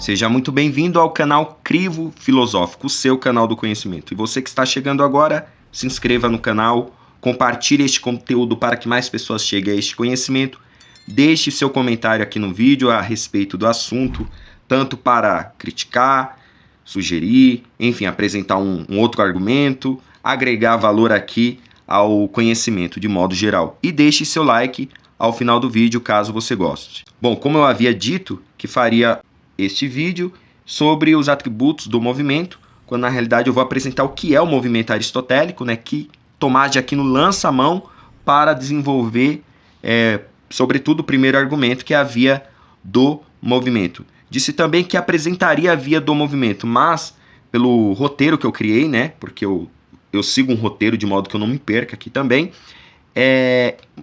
Seja muito bem-vindo ao canal Crivo Filosófico, o seu canal do conhecimento. E você que está chegando agora, se inscreva no canal, compartilhe este conteúdo para que mais pessoas cheguem a este conhecimento. Deixe seu comentário aqui no vídeo a respeito do assunto, tanto para criticar, sugerir, enfim, apresentar um outro argumento, agregar valor aqui ao conhecimento de modo geral. E deixe seu like ao final do vídeo, caso você goste. Bom, como eu havia dito que faria este vídeo sobre os atributos do movimento, quando na realidade eu vou apresentar o que é o movimento aristotélico, né, que Tomás de Aquino lança a mão para desenvolver, sobretudo, o primeiro argumento, que é a via do movimento. Disse também que apresentaria a via do movimento, mas pelo roteiro que eu criei, né, porque eu sigo um roteiro de modo que eu não me perca aqui também,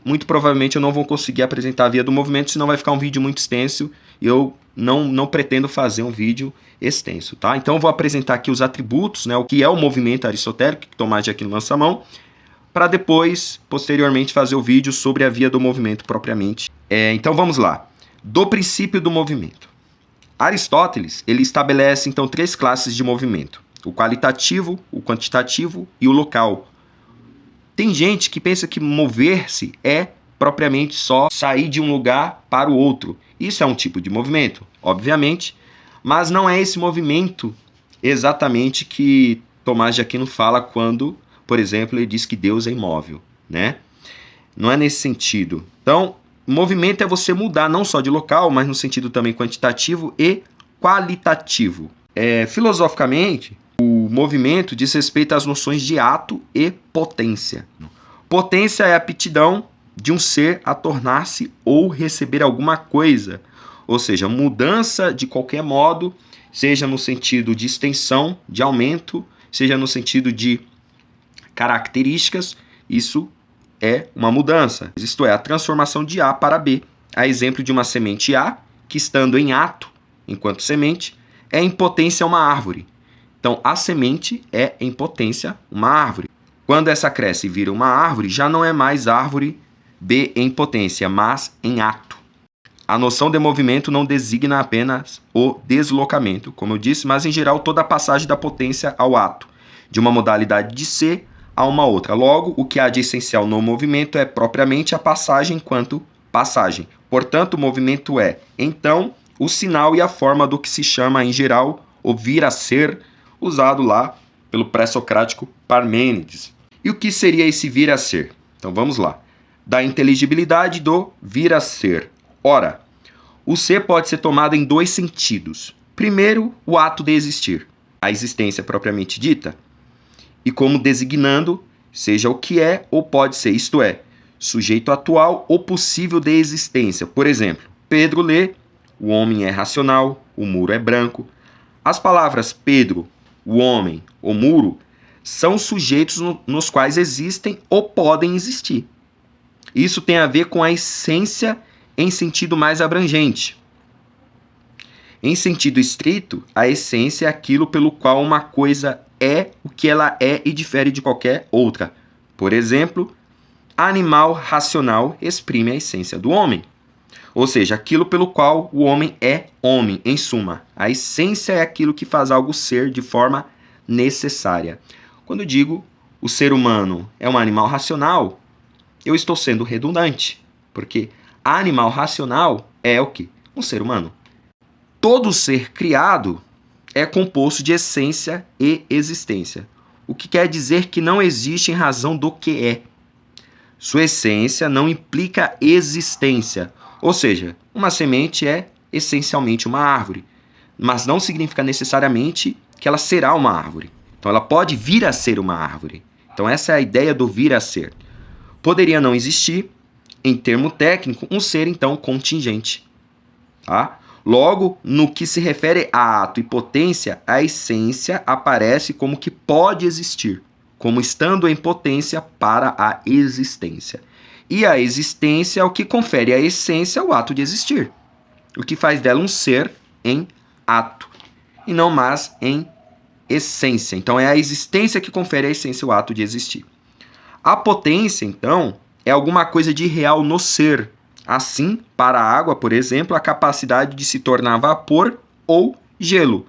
muito provavelmente eu não vou conseguir apresentar a via do movimento, senão vai ficar um vídeo muito extenso e eu não pretendo fazer um vídeo extenso, tá? Então eu vou apresentar aqui os atributos, né, o que é o movimento aristotélico, que Tomás de Aquino lança a mão, para depois, posteriormente, fazer o vídeo sobre a via do movimento propriamente. Então vamos lá. Do princípio do movimento. Aristóteles, ele estabelece então 3 classes de movimento: o qualitativo, o quantitativo e o local. Tem gente que pensa que mover-se é propriamente só sair de um lugar para o outro. Isso é um tipo de movimento, obviamente, mas não é esse movimento exatamente que Tomás de Aquino fala quando, por exemplo, ele diz que Deus é imóvel, né? Não é nesse sentido. Então, movimento é você mudar não só de local, mas no sentido também quantitativo e qualitativo. Filosoficamente, o movimento diz respeito às noções de ato e potência. Potência é a aptidão de um ser a tornar-se ou receber alguma coisa, ou seja, mudança de qualquer modo, seja no sentido de extensão, de aumento, seja no sentido de características, isso é uma mudança. Isto é, a transformação de A para B. A exemplo de uma semente A, que estando em ato, enquanto semente, é em potência uma árvore. Então, a semente é em potência uma árvore. Quando essa cresce e vira uma árvore, já não é mais árvore B em potência, mas em ato. A noção de movimento não designa apenas o deslocamento, como eu disse, mas em geral toda a passagem da potência ao ato, de uma modalidade de ser a uma outra. Logo, o que há de essencial no movimento é propriamente a passagem enquanto passagem. Portanto, o movimento é, então, o sinal e a forma do que se chama, em geral, o vir a ser, usado lá pelo pré-socrático Parmênides. E o que seria esse vir a ser? Então vamos lá. Da inteligibilidade do vir a ser. Ora, o ser pode ser tomado em 2 sentidos. Primeiro, o ato de existir, a existência propriamente dita, e como designando, seja o que é ou pode ser, isto é, sujeito atual ou possível de existência. Por exemplo, Pedro lê, o homem é racional, o muro é branco. As palavras Pedro, o homem, o muro, são sujeitos nos quais existem ou podem existir. Isso tem a ver com a essência em sentido mais abrangente. Em sentido estrito, a essência é aquilo pelo qual uma coisa é o que ela é e difere de qualquer outra. Por exemplo, animal racional exprime a essência do homem. Ou seja, aquilo pelo qual o homem é homem, em suma. A essência é aquilo que faz algo ser de forma necessária. Quando eu digo o ser humano é um animal racional, eu estou sendo redundante, porque animal racional é o quê? Um ser humano. Todo ser criado é composto de essência e existência, o que quer dizer que não existe em razão do que é. Sua essência não implica existência, ou seja, uma semente é essencialmente uma árvore, mas não significa necessariamente que ela será uma árvore. Então ela pode vir a ser uma árvore. Então essa é a ideia do vir a ser. Poderia não existir, em termo técnico, um ser então contingente. Tá? Logo, no que se refere a ato e potência, a essência aparece como que pode existir, como estando em potência para a existência. E a existência é o que confere à essência o ato de existir, o que faz dela um ser em ato, e não mais em essência. Então é a existência que confere à essência o ato de existir. A potência, então, é alguma coisa de real no ser. Assim, para a água, por exemplo, a capacidade de se tornar vapor ou Gelo.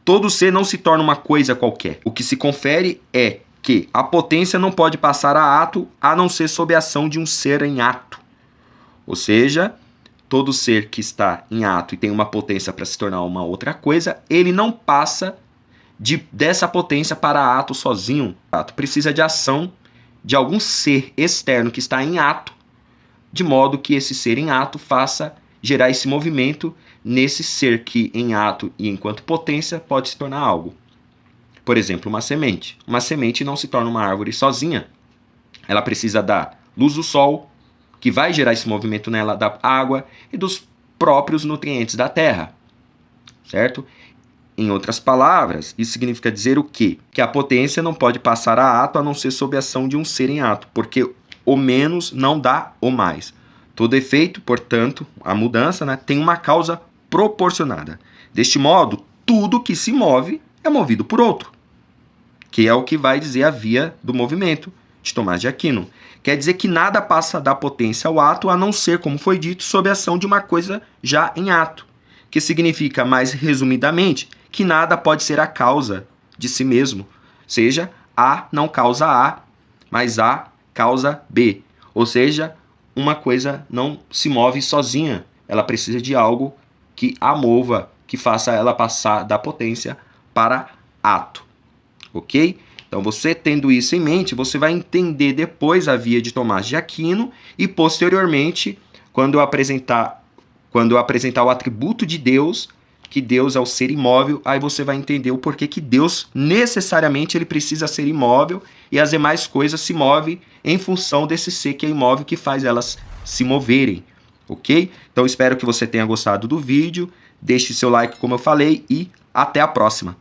Todo ser não se torna uma coisa qualquer. O que se confere é que a potência não pode passar a ato a não ser sob a ação de um ser em ato. Ou seja, todo ser que está em ato e tem uma potência para se tornar uma outra coisa, ele não passa dessa potência para ato sozinho. Ato precisa de ação de algum ser externo que está em ato, de modo que esse ser em ato faça gerar esse movimento nesse ser que em ato e enquanto potência pode se tornar algo. Por exemplo, uma semente. Uma semente não se torna uma árvore sozinha. Ela precisa da luz do sol, que vai gerar esse movimento nela, da água e dos próprios nutrientes da terra. Certo? Em outras palavras, isso significa dizer o quê? Que a potência não pode passar a ato a não ser sob a ação de um ser em ato, porque o menos não dá o mais. Todo efeito, portanto, a mudança, né, tem uma causa proporcionada. Deste modo, tudo que se move é movido por outro, que é o que vai dizer a via do movimento de Tomás de Aquino. Quer dizer que nada passa da potência ao ato a não ser, como foi dito, sob a ação de uma coisa já em ato, que significa, mais resumidamente, que nada pode ser a causa de si mesmo, seja, A não causa A, mas A causa B. Ou seja, uma coisa não se move sozinha, ela precisa de algo que a mova, que faça ela passar da potência para ato. Ok? Então, você tendo isso em mente, você vai entender depois a via de Tomás de Aquino e, posteriormente, quando eu apresentar o atributo de Deus, que Deus é o ser imóvel, aí você vai entender o porquê que Deus necessariamente ele precisa ser imóvel e as demais coisas se movem em função desse ser que é imóvel que faz elas se moverem, ok? Então espero que você tenha gostado do vídeo, deixe seu like como eu falei e até a próxima.